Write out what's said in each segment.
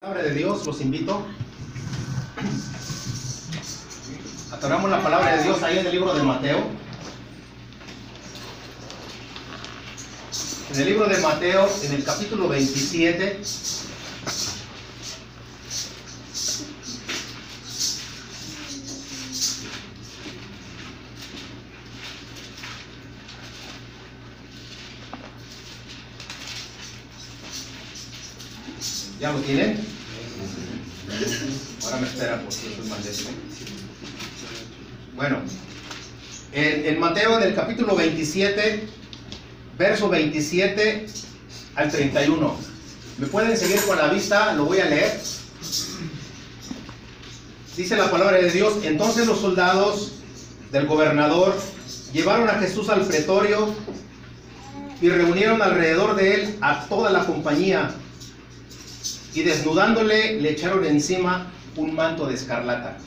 Palabra de Dios, los invito. Atoramos la palabra de Dios ahí en el libro de Mateo. En el libro de Mateo, en el capítulo 27. ¿Ya lo tienen? Ahora me esperan porque yo soy más de este. Bueno, en Mateo, en el capítulo 27, verso 27 al 31. ¿Me pueden seguir con la vista? Lo voy a leer. Dice la palabra de Dios: entonces los soldados del gobernador llevaron a Jesús al pretorio y reunieron alrededor de él a toda la compañía. Y desnudándole, le echaron encima un manto de escarlata.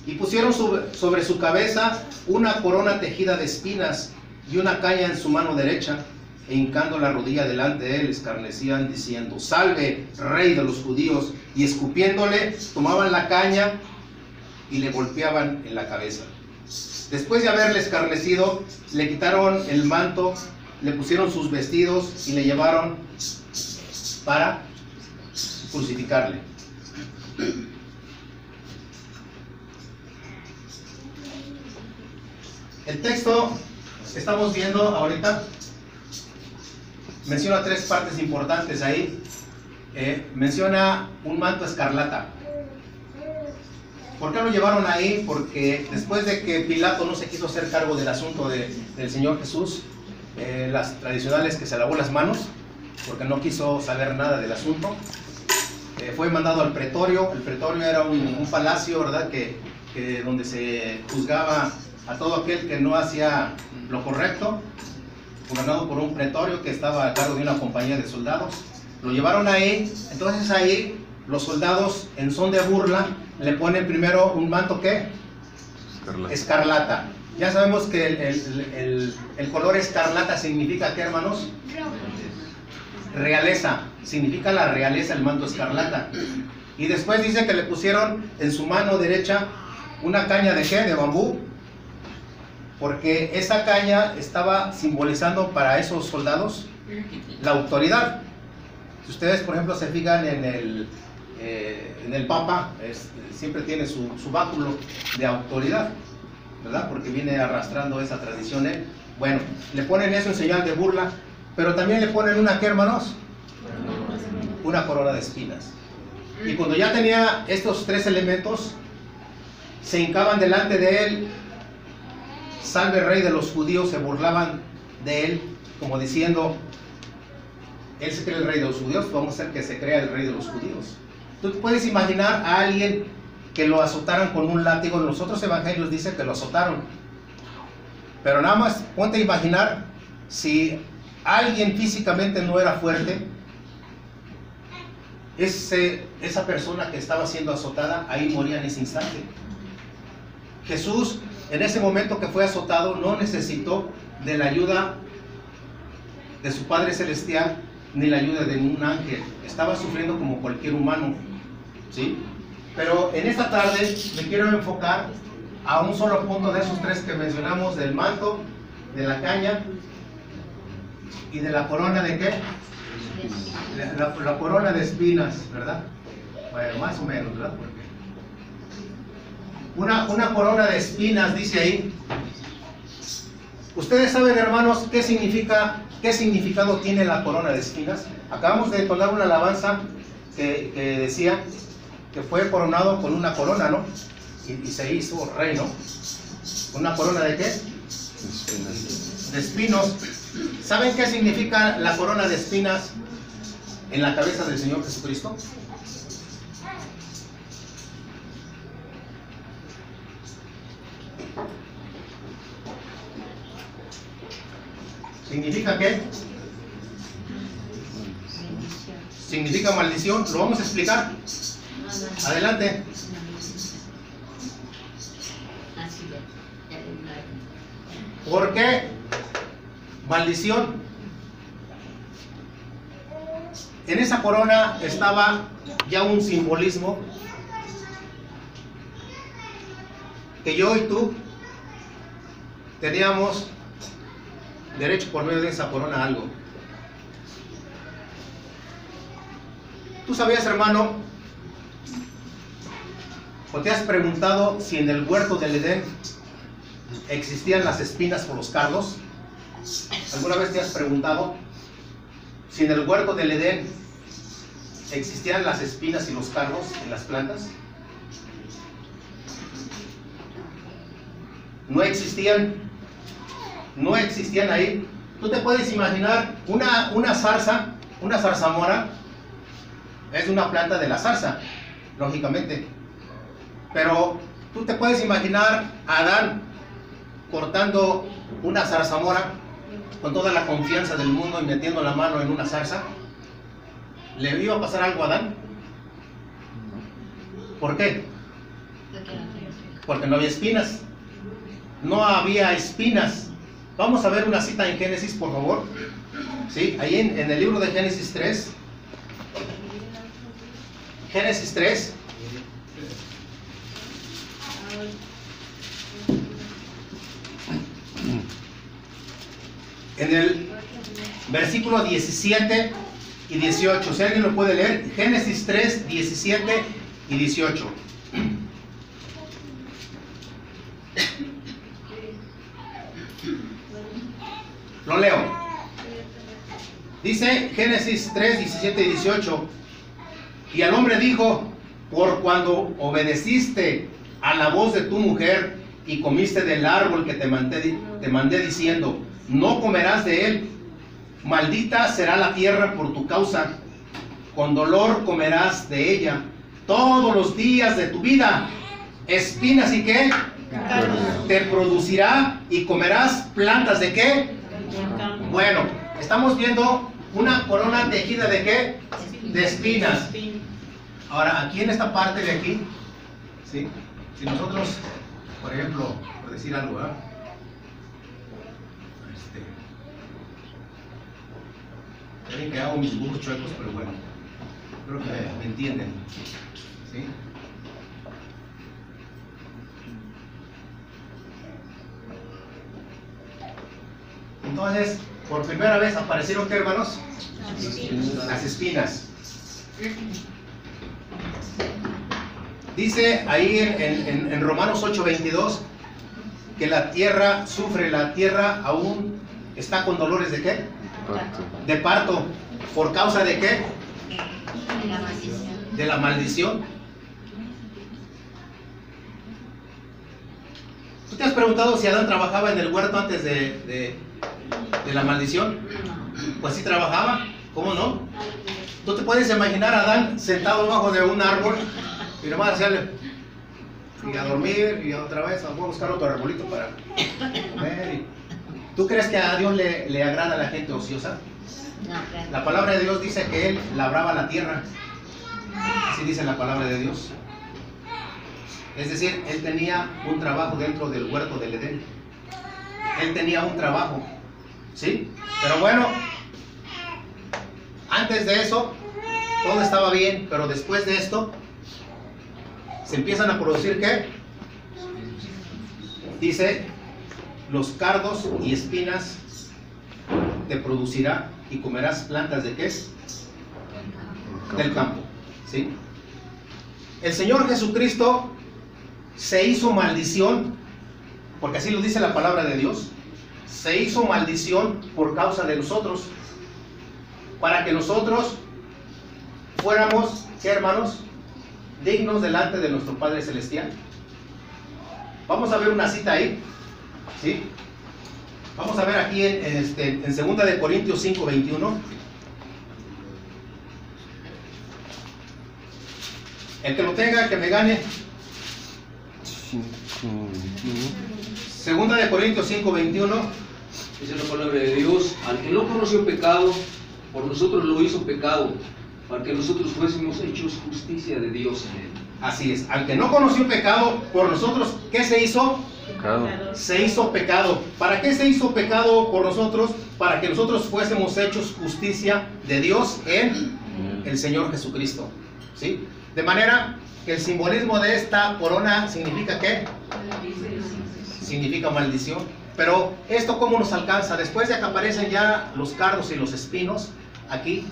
Y pusieron sobre su cabeza una corona tejida de espinas y una caña en su mano derecha. E hincando la rodilla delante de él, escarnecían diciendo: salve, rey de los judíos. Y escupiéndole, tomaban la caña y le golpeaban en la cabeza. Después de haberle escarnecido, le quitaron el manto, le pusieron sus vestidos y le llevaron para crucificarle. El texto que estamos viendo ahorita menciona tres partes importantes ahí. Menciona un manto escarlata. ¿Por qué lo llevaron ahí? Porque después de que Pilato no se quiso hacer cargo del asunto del Señor Jesús, las tradicionales que se lavó las manos, porque no quiso saber nada del asunto, fue mandado al pretorio. El pretorio era un palacio, ¿verdad?, que donde se juzgaba a todo aquel que no hacía lo correcto, gobernado por un pretorio que estaba a cargo de una compañía de soldados. Lo llevaron ahí. Entonces ahí los soldados, en son de burla, le ponen primero un manto, ¿qué? Escarlata. Ya sabemos que el color escarlata significa, ¿qué, hermanos? Realeza. Significa la realeza, el manto escarlata. Y después dice que le pusieron en su mano derecha una caña de ¿qué? De bambú, porque esa caña estaba simbolizando para esos soldados la autoridad. Si ustedes, por ejemplo, se fijan en el Papa, siempre tiene su báculo de autoridad, ¿verdad? Porque viene arrastrando esa tradición él. Bueno, le ponen eso en señal de burla, pero también le ponen una, ¿qué, hermanos? Una corona de espinas. Y cuando ya tenía estos tres elementos, se hincaban delante de él: salve, rey de los judíos. Se burlaban de él, como diciendo: él se cree el rey de los judíos, vamos a hacer que se crea el rey de los judíos. Tú puedes imaginar a alguien que lo azotaran con un látigo. En los otros evangelios dice que lo azotaron, pero nada más ponte a imaginar si alguien físicamente no era fuerte, esa persona que estaba siendo azotada, ahí moría en ese instante. Jesús, en ese momento que fue azotado, no necesitó de la ayuda de su Padre Celestial ni la ayuda de un ángel. Estaba sufriendo como cualquier humano, ¿sí? Pero en esta tarde me quiero enfocar a un solo punto de esos tres que mencionamos: del manto, de la caña y de la corona de ¿qué? La corona de espinas, ¿verdad? Bueno, más o menos, ¿verdad? Porque una corona de espinas, dice ahí. Ustedes saben, hermanos, qué significado tiene la corona de espinas. Acabamos de entonar una alabanza que decía que fue coronado con una corona, ¿no? Y se hizo rey, ¿no? ¿Una corona de qué? De espinos. ¿Saben qué significa la corona de espinas en la cabeza del Señor Jesucristo? ¿Significa qué? Significa maldición. Lo vamos a explicar. Adelante. ¿Por qué maldición? en esa corona estaba ya un simbolismo que yo y tú teníamos derecho por medio de esa corona a algo. ¿Tú sabías, hermano, o te has preguntado si en el huerto del Edén existían las espinas por los cardos? ¿Alguna vez te has preguntado si en el huerto del Edén existían las espinas y los cardos en las plantas? No existían ahí. Tú te puedes imaginar una zarzamora, es una planta de la zarza, lógicamente. Pero tú te puedes imaginar a Adán cortando una zarzamora con toda la confianza del mundo y metiendo la mano en una zarza. ¿Le iba a pasar algo a Adán? ¿Por qué? Porque no había espinas. No había espinas. Vamos a ver una cita en Génesis, por favor. ¿Sí? Ahí en el libro de Génesis 3. Génesis 3. En el versículo 17 y 18. Si alguien lo puede leer. Génesis 3, 17 y 18. Lo leo. Dice Génesis 3, 17 y 18. Y al hombre dijo: por cuando obedeciste a la voz de tu mujer y comiste del árbol que te mandé diciendo: no comerás de él, maldita será la tierra por tu causa, con dolor comerás de ella todos los días de tu vida, espinas y qué te producirá, y comerás plantas de qué. Bueno, estamos viendo una corona tejida de qué, de espinas. Ahora, aquí en esta parte de aquí, ¿sí? Si nosotros, por ejemplo, por decir algo, ¿verdad? Miren que hago mis dibujos chuecos, pero bueno, creo que me entienden, ¿sí? Entonces, por primera vez aparecieron, ¿qué, hermanos? Las espinas. Dice ahí en Romanos 8:22 que la tierra sufre, la tierra aún está con dolores de qué? De parto. ¿Por causa de qué? De la maldición. De la maldición. ¿Tú te has preguntado si Adán trabajaba en el huerto antes de la maldición? Pues sí trabajaba, ¿cómo no? ¿Tú te puedes imaginar a Adán sentado debajo de un árbol y nomás hacerle y a dormir y otra vez vamos a buscar otro arbolito para comer? ¿Tú crees que a Dios le agrada a la gente ociosa? No, claro. La palabra de Dios dice que Él labraba la tierra. Así dice la palabra de Dios. Es decir, Él tenía un trabajo dentro del huerto del Edén. Él tenía un trabajo, ¿sí? Pero bueno, antes de eso, todo estaba bien, pero después de esto, se empiezan a producir, ¿qué? Dice, los cardos y espinas te producirá y comerás plantas de qué? Del campo, ¿sí? El Señor Jesucristo se hizo maldición, porque así lo dice la palabra de Dios, se hizo maldición por causa de nosotros, para que nosotros fuéramos, ¿qué, hermanos? Dignos delante de nuestro Padre Celestial. Vamos a ver una cita ahí, ¿sí? Vamos a ver aquí en 2 de Corintios 5:21. El que lo tenga, que me gane. 2 de Corintios 5:21. Dice la palabra de Dios: al que no conoció pecado, por nosotros lo hizo pecado, para que nosotros fuésemos hechos justicia de Dios en él. Así es, al que no conoció pecado, por nosotros, ¿qué se hizo? Pecado. Se hizo pecado. ¿Para qué se hizo pecado por nosotros? Para que nosotros fuésemos hechos justicia de Dios en el Señor Jesucristo, ¿sí? De manera que el simbolismo de esta corona significa ¿qué? Significa maldición. Pero esto ¿cómo nos alcanza? Después de que aparecen ya los cardos y los espinos aquí,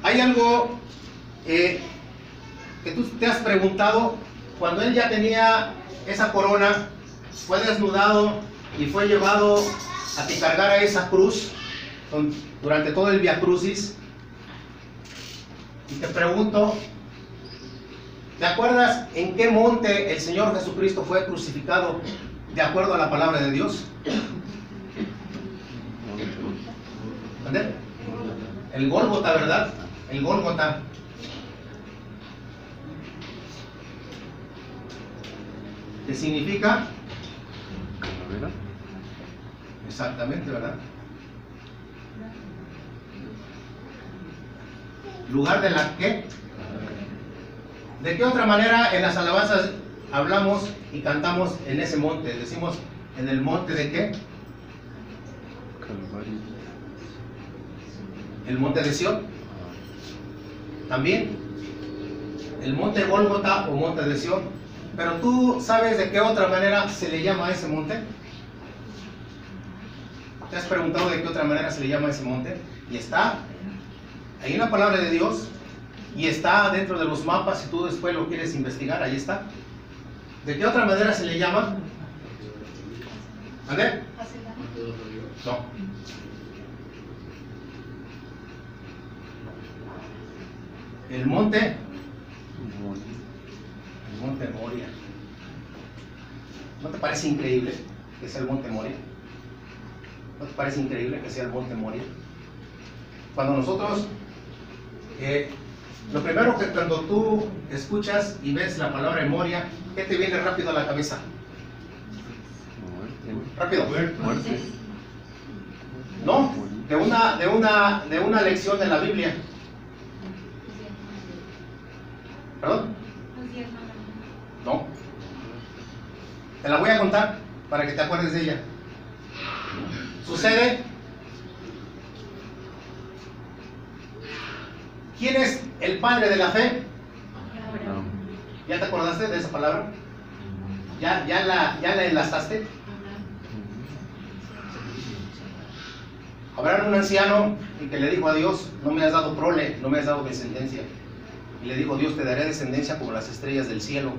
hay algo que tú te has preguntado. Cuando él ya tenía esa corona, fue desnudado y fue llevado a que cargara esa cruz durante todo el Via Crucis. Y te pregunto, ¿te acuerdas en qué monte el Señor Jesucristo fue crucificado de acuerdo a la palabra de Dios? ¿Dónde? El Gólgota, ¿verdad? El Gólgota. ¿Qué significa? Exactamente, ¿verdad? ¿Lugar de la qué? ¿De qué otra manera en las alabanzas hablamos y cantamos en ese monte? Decimos, ¿en el monte de qué? Calvario. ¿El monte de Sión? También. El monte Gólgota o monte de Sión. Pero tú sabes de qué otra manera se le llama a ese monte. ¿Te has preguntado de qué otra manera se le llama a ese monte? Y está ahí en la palabra de Dios, y está dentro de los mapas. Si tú después lo quieres investigar, ahí está. ¿De qué otra manera se le llama? ¿Vale? No. El monte Moria. ¿No te parece increíble que sea el monte Moria? ¿No te parece increíble que sea el monte Moria? Cuando nosotros, lo primero que cuando tú escuchas y ves la palabra Moria, ¿qué te viene rápido a la cabeza? Rápido. Muerte. No, de una lección de la Biblia. ¿Perdón? No. Te la voy a contar para que te acuerdes de ella. Sucede. ¿Quién es el padre de la fe? ¿Ya te acordaste de esa palabra? ¿Ya la enlazaste? Habrá un anciano y que le dijo a Dios, no me has dado prole, no me has dado descendencia. Y le dijo, Dios, te daré descendencia como las estrellas del cielo.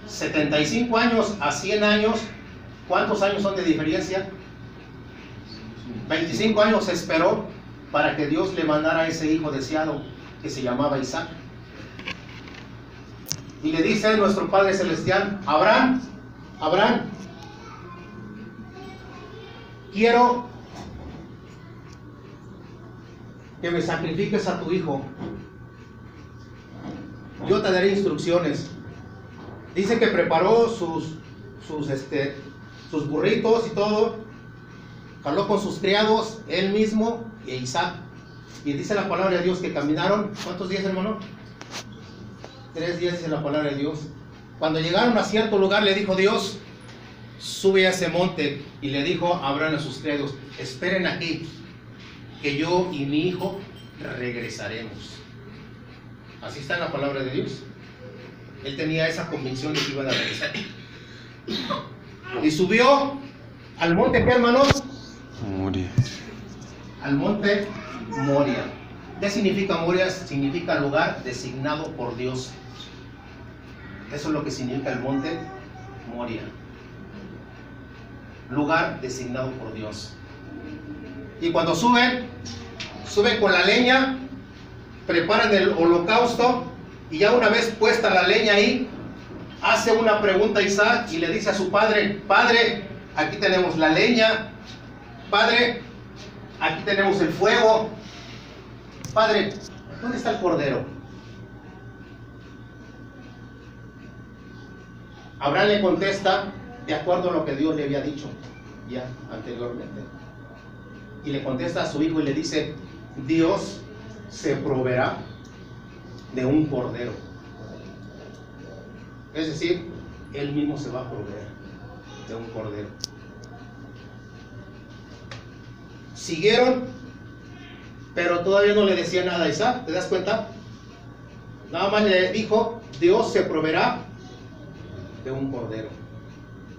75 años a 100 años, ¿cuántos años son de diferencia? 25 años esperó para que Dios le mandara a ese hijo deseado que se llamaba Isaac. Y le dice nuestro Padre Celestial, Abraham, quiero que me sacrifiques a tu hijo. Yo te daré instrucciones. Dice que preparó sus burritos y todo. Habló con sus criados, él mismo e Isaac. Y dice la palabra de Dios que caminaron, ¿cuántos días, hermano? 3 días dice la palabra de Dios. Cuando llegaron a cierto lugar le dijo Dios, sube a ese monte. Y le dijo a Abraham a sus criados, esperen aquí, que yo y mi hijo regresaremos. Así está en la palabra de Dios. Él tenía esa convicción de que iban a regresar. Y subió al monte, ¿qué, hermanos? Moria. Al monte Moria. ¿Qué significa Moria? Significa lugar designado por Dios. Eso es lo que significa el monte Moria. Lugar designado por Dios. Y cuando suben con la leña, preparan el holocausto, y ya una vez puesta la leña ahí, hace una pregunta a Isaac y le dice a su padre, Padre, aquí tenemos la leña, Padre, aquí tenemos el fuego, Padre, ¿dónde está el cordero? Abraham le contesta de acuerdo a lo que Dios le había dicho ya anteriormente. Y le contesta a su hijo y le dice, Dios se proveerá de un cordero. Es decir, Él mismo se va a proveer de un cordero. Siguieron pero todavía no le decía nada a Isaac, ¿te das cuenta? Nada más le dijo, Dios se proveerá de un cordero.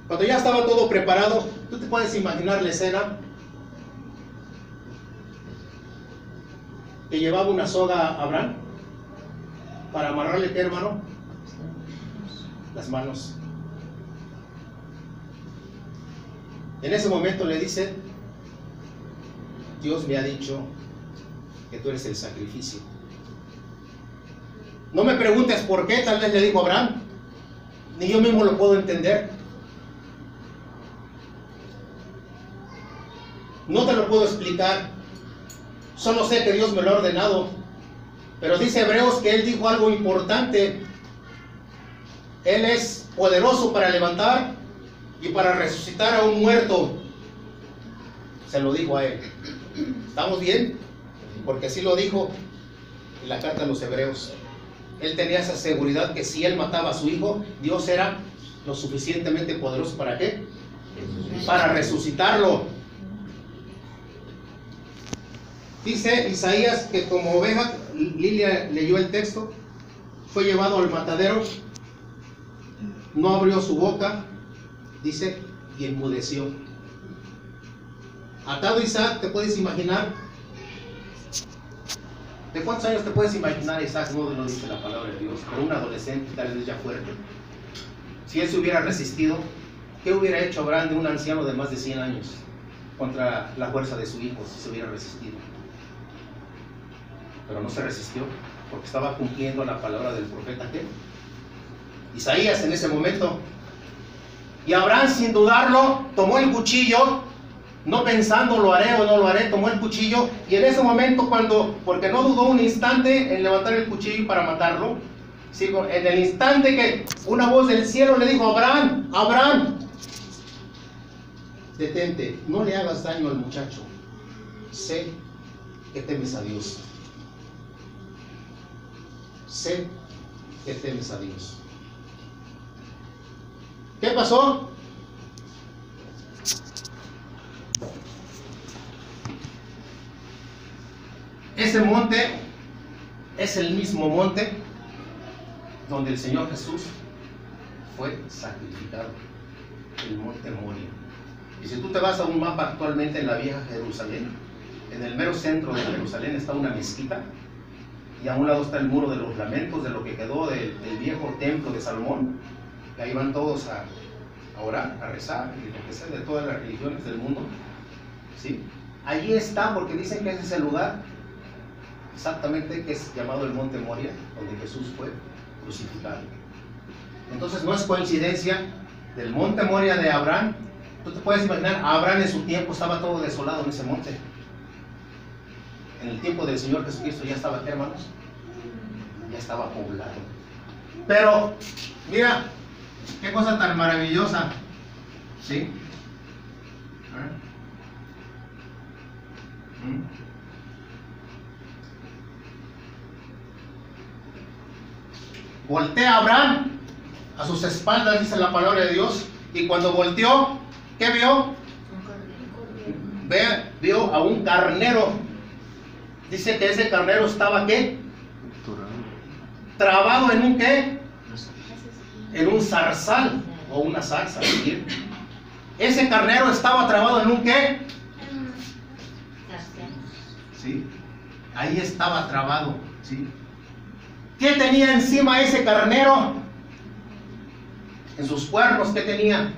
Cuando ya estaba todo preparado, tú te puedes imaginar la escena, que llevaba una soga a Abraham para amarrarle, ¿qué, hermano? Las manos. En ese momento le dice, Dios me ha dicho que tú eres el sacrificio. No me preguntes por qué, tal vez le dijo Abraham, ni yo mismo lo puedo entender. No te lo puedo explicar, solo sé que Dios me lo ha ordenado. Pero dice Hebreos que Él dijo algo importante. Él es poderoso para levantar y para resucitar a un muerto. Se lo dijo a Él. ¿Estamos bien? Porque así lo dijo en la carta a los Hebreos. Él tenía esa seguridad que si Él mataba a su hijo, Dios era lo suficientemente poderoso ¿para qué? Para resucitarlo. Dice Isaías que como oveja, Lilia leyó el texto, fue llevado al matadero, no abrió su boca, dice, y enmudeció. Atado Isaac, ¿te puedes imaginar? ¿De cuántos años te puedes imaginar Isaac? No lo dice la palabra de Dios, pero un adolescente, tal vez ya fuerte. Si él se hubiera resistido, ¿qué hubiera hecho Abraham de un anciano de más de 100 años contra la fuerza de su hijo si se hubiera resistido? Pero no se resistió, porque estaba cumpliendo la palabra del profeta ¿qué? Isaías en ese momento. Y Abraham, sin dudarlo, tomó el cuchillo, no pensando lo haré o no lo haré, tomó el cuchillo, y en ese momento porque no dudó un instante en levantar el cuchillo para matarlo, sino en el instante que una voz del cielo le dijo, Abraham, Abraham, detente, no le hagas daño al muchacho, sé que temes a Dios. Sé que temes a Dios. ¿Qué pasó? Ese monte es el mismo monte donde el Señor Jesús fue sacrificado, el monte Moria. Y si tú te vas a un mapa actualmente en la vieja Jerusalén, en el mero centro de Jerusalén está una mezquita, y a un lado está el muro de los lamentos, de lo que quedó del viejo templo de Salomón, y ahí van todos a orar, a rezar, y lo que sea, de todas las religiones del mundo, ¿sí? Allí está, porque dicen que ese es el lugar, exactamente, que es llamado el Monte Moria, donde Jesús fue crucificado. Entonces no es coincidencia, del Monte Moria de Abraham, tú te puedes imaginar, Abraham en su tiempo estaba todo desolado en ese monte. En el tiempo del Señor Jesucristo ya estaba, ¿qué, hermanos? Ya estaba poblado. Pero, mira, qué cosa tan maravillosa, ¿sí? Voltea Abraham a sus espaldas, dice la palabra de Dios, y cuando volteó, ¿qué vio? Vio a un carnero. Dice que ese carnero estaba ¿qué? Trabado en un ¿qué? En un zarzal o una zarza. ¿Sí? Ese carnero estaba trabado en un ¿qué? ¿Sí? Ahí estaba trabado. ¿Sí? ¿Qué tenía encima ese carnero? En sus cuernos, ¿qué tenía?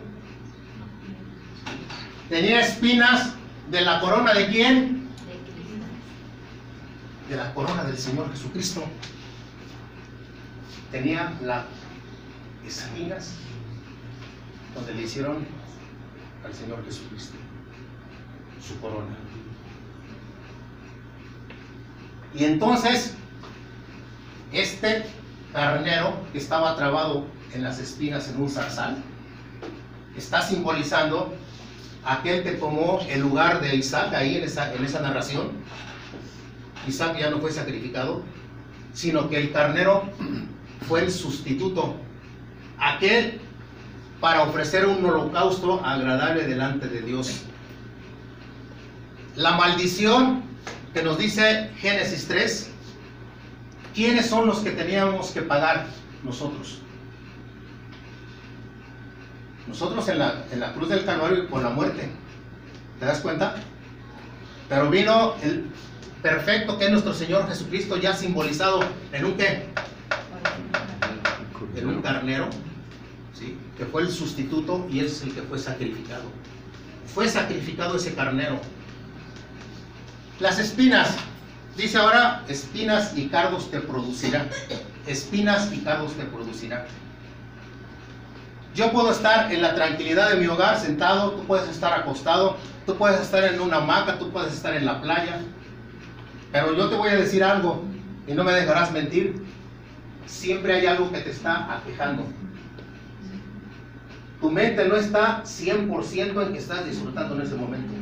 Tenía espinas de la corona ¿de quién? De la corona del Señor Jesucristo. Tenía las espinas donde le hicieron al Señor Jesucristo su corona. Y entonces este carnero que estaba trabado en las espinas en un zarzal está simbolizando aquel que tomó el lugar de Isaac ahí en esa narración. Isaac ya no fue sacrificado, sino que el carnero fue el sustituto, aquel para ofrecer un holocausto agradable delante de Dios. La maldición que nos dice Génesis 3, ¿quiénes son los que teníamos que pagar nosotros? Nosotros en la cruz del Calvario y con la muerte. ¿Te das cuenta? Pero vino el perfecto que es nuestro Señor Jesucristo, ya simbolizado en un ¿qué? En un carnero, ¿sí? Que fue el sustituto y es el que fue sacrificado. Fue sacrificado ese carnero. Las espinas, dice ahora, espinas y cardos te producirá. Espinas y cardos te producirá. Yo puedo estar en la tranquilidad de mi hogar sentado, tú puedes estar acostado, tú puedes estar en una hamaca, tú puedes estar en la playa. Pero yo te voy a decir algo y no me dejarás mentir. Siempre hay algo que te está aquejando. Tu mente no está 100% en que estás disfrutando en ese momento.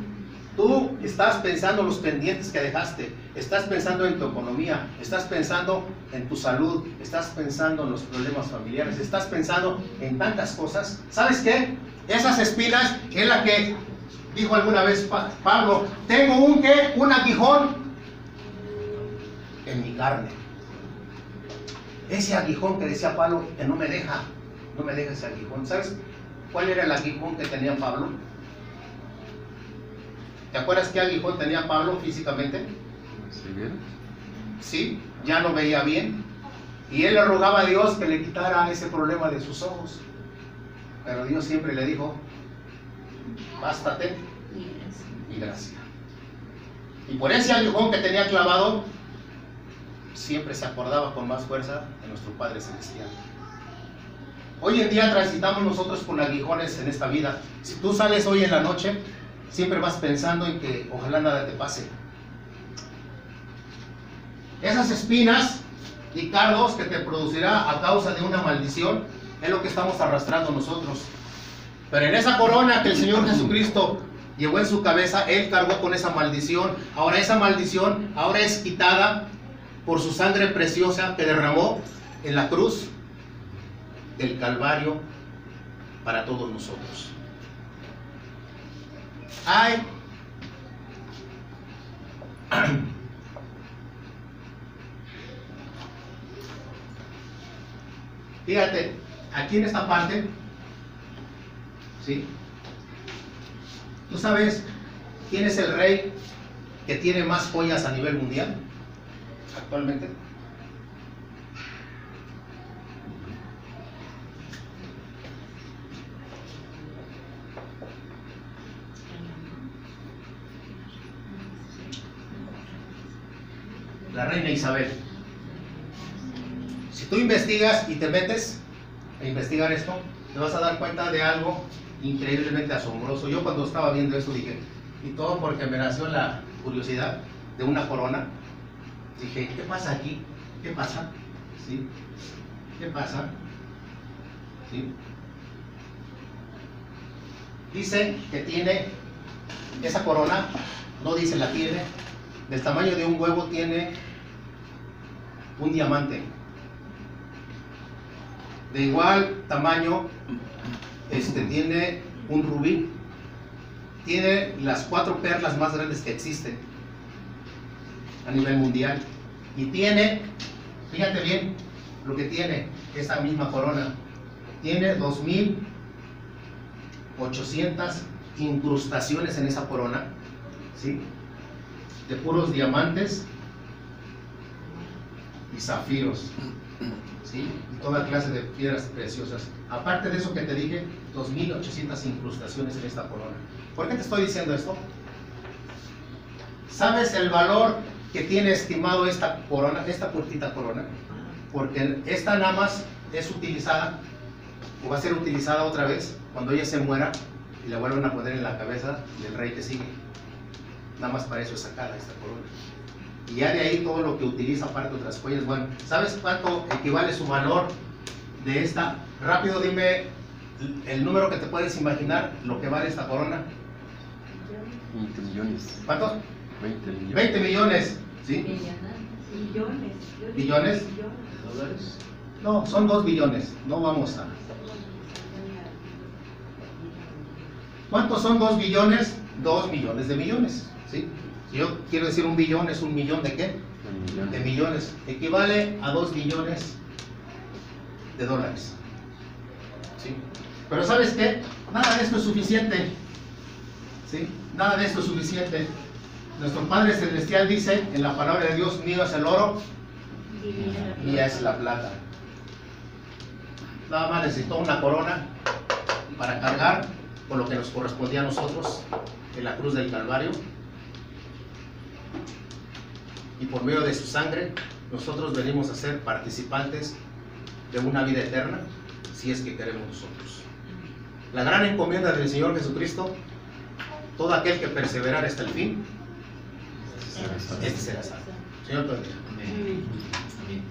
Tú estás pensando en los pendientes que dejaste, estás pensando en tu economía, estás pensando en tu salud, estás pensando en los problemas familiares, estás pensando en tantas cosas. ¿Sabes qué? Esas espinas es la que dijo alguna vez Pablo, tengo un aguijón en mi carne. Ese aguijón que decía Pablo, que no me deja ese aguijón. ¿Sabes cuál era el aguijón que tenía Pablo? ¿Te acuerdas qué aguijón tenía Pablo físicamente? Sí, ya no veía bien. Y él le rogaba a Dios que le quitara ese problema de sus ojos. Pero Dios siempre le dijo, bástate y gracia. Y por ese aguijón que tenía clavado, siempre se acordaba con más fuerza de nuestro Padre Celestial. Hoy en día transitamos nosotros con aguijones en esta vida. Si tú sales hoy en la noche, siempre vas pensando en que ojalá nada te pase. Esas espinas y cardos que te producirá a causa de una maldición es lo que estamos arrastrando nosotros. Pero en esa corona que el Señor Jesucristo llevó en su cabeza, Él cargó con esa maldición. Ahora esa maldición ahora es quitada por su sangre preciosa que derramó en la cruz del Calvario para todos nosotros. Fíjate, aquí en esta parte, ¿sí? ¿Tú sabes quién es el rey que tiene más joyas a nivel mundial actualmente? La reina Isabel. Si tú investigas y te metes a investigar esto, te vas a dar cuenta de algo increíblemente asombroso. Yo cuando estaba viendo esto dije, y todo porque me nació la curiosidad de una corona, dije, ¿qué pasa aquí? ¿Qué pasa? ¿Sí? ¿Qué pasa? ¿Sí? Dice que tiene esa corona, no dice la tiene, del tamaño de un huevo tiene un diamante. De igual tamaño tiene un rubí. Tiene las 4 perlas más grandes que existen a nivel mundial. Y tiene, fíjate bien lo que tiene esa misma corona. Tiene 2.800 incrustaciones en esa corona, ¿sí? De puros diamantes y zafiros, ¿sí? Y toda clase de piedras preciosas. Aparte de eso que te dije, 2.800 incrustaciones en esta corona. ¿Por qué te estoy diciendo esto? ¿Sabes el valor que tiene estimado esta corona, esta cortita corona? Porque esta nada más es utilizada, o va a ser utilizada otra vez, cuando ella se muera y la vuelvan a poner en la cabeza del rey que sigue. Nada más para eso es sacada esta corona. Y ya de ahí todo lo que utiliza, aparte de otras joyas. Bueno, ¿sabes cuánto equivale su valor de esta? Rápido dime el número que te puedes imaginar, lo que vale esta corona. 20 millones. ¿Cuántos? 20 millones. 20 millones, ¿sí? Billones. ¿Billones? ¿Dólares? No, son 2 billones. No vamos a... ¿Cuántos son 2 billones? 2 millones de millones, ¿sí? Si yo quiero decir 1 billón, ¿es 1 millón de qué? De millones. Equivale a 2 billones de dólares. ¿Sí? Pero ¿sabes qué? Nada de esto es suficiente. ¿Sí? Nada de esto es suficiente. Nuestro Padre Celestial dice en la palabra de Dios: mío es el oro, mía es la plata. Nada más necesitó una corona para cargar con lo que nos correspondía a nosotros en la cruz del Calvario. Y por medio de su sangre, nosotros venimos a ser participantes de una vida eterna, si es que queremos nosotros. La gran encomienda del Señor Jesucristo: todo aquel que perseverar hasta el fin, este será salvo. Señor, te bendiga. Amén. Amén.